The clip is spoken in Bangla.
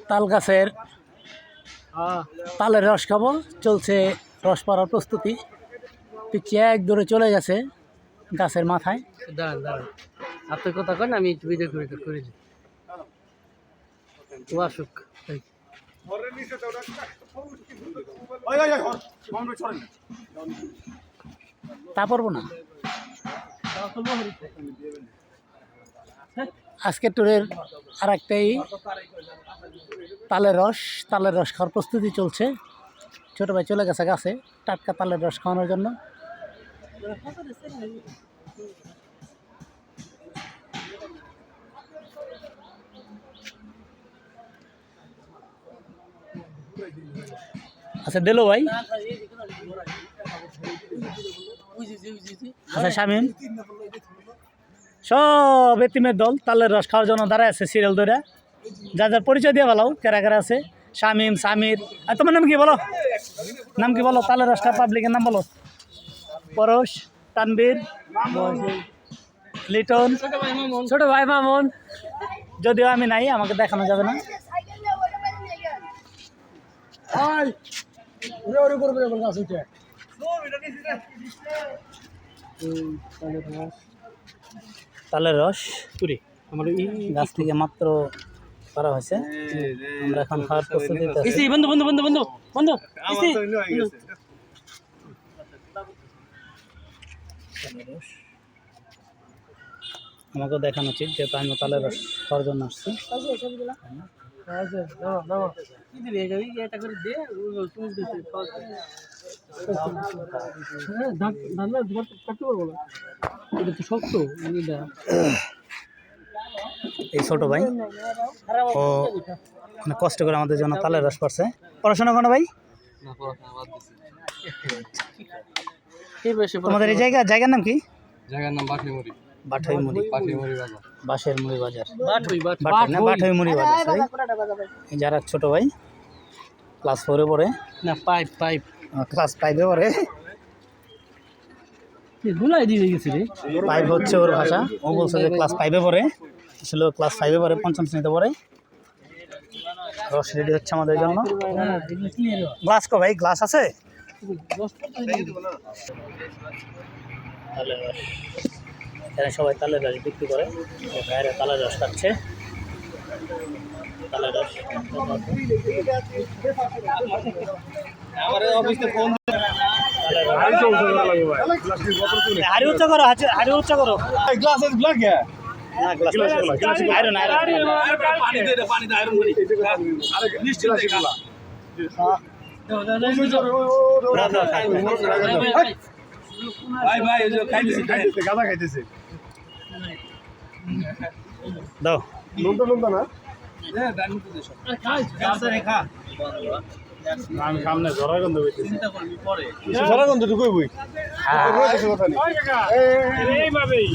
তাল গাছের তালের রস খাবো, চলছে রস পড়ার প্রস্তুতি। পিছিয়ে এক দূরে চলে গেছে গাছের মাথায়। দাঁড়ান দাঁড়ান, আপনি কথা কেন, আমি একটু ভিডিও করে দিই। ও আসুক। তা পারবো না। আজকের ট্যুরের আর একটাই তালের রস খাওয়ার প্রস্তুতি চলছে। ছোট ভাই চলে গেছে গাছে টাটকা তালের রস খাওয়ানোর জন্য। আচ্ছা দিলো ভাই, আচ্ছা শামিম, সব এতিমের দল তালের রস খাওয়ার জন্য দাঁড়ায় আছে সিরিয়াল ধরে। যার পরিচয় দিয়ে বলো কারা কারা আছে। শামিম, সামির, আর তোমার নাম কি বলো? নাম কি বলো? তালের রস খাওয়ার পাবলিকের নাম বলো। পরশ, তানবীর, লিটন, ছোট ভাই মামুন। যদিও আমি নাই, আমাকে দেখানো যাবে না। তালের রস পুরি আমার গাছ থেকে মাত্র করা হয়েছে। আমরা এখন খাওয়ার প্রস্তুতি। বন্ধু বন্ধু বন্ধু বন্ধু বন্ধু আমাকে দেখানো উচিত, যেহেতু আমি তালের রস খাওয়ার জন্য আসছি। এই ছোট ভাই ও অনেক কষ্ট করে আমাদের জন্য তালের রস পাচ্ছে। পড়াশোনা কোনো ভাই? তোমাদের এই জায়গার নাম কি? জায়গার নাম বাঁশইমুড়ি। বাঁশের মুড়ি বাজার, বাঁশইমুড়ি বাজার। যারা ছোট ভাই ক্লাস 4-এ পড়ে, না পাইপ ক্লাস 5-এ পড়ে। পাইপ হচ্ছে ওর ভাষা। ও বলছে যে ক্লাস 5-এ পড়ে, আসলে ক্লাস 5-এ পড়ে, 5ম শ্রেণীতে পড়ে। রস রেডি হচ্ছে আমাদের জন্য। গ্লাস কো ভাই, গ্লাস আছে? তালের রস, এখানে সবাই তালের রস বিক্রি করে। বাইরে তালের রস খাচ্ছে। তালের রস হাড়ি উচ্চ করো, হাড়ি উচ্চ করো। দাও আমি সামনে জরাগন্ধ জরাগন্ধ ঢুকই বই এইভাবেই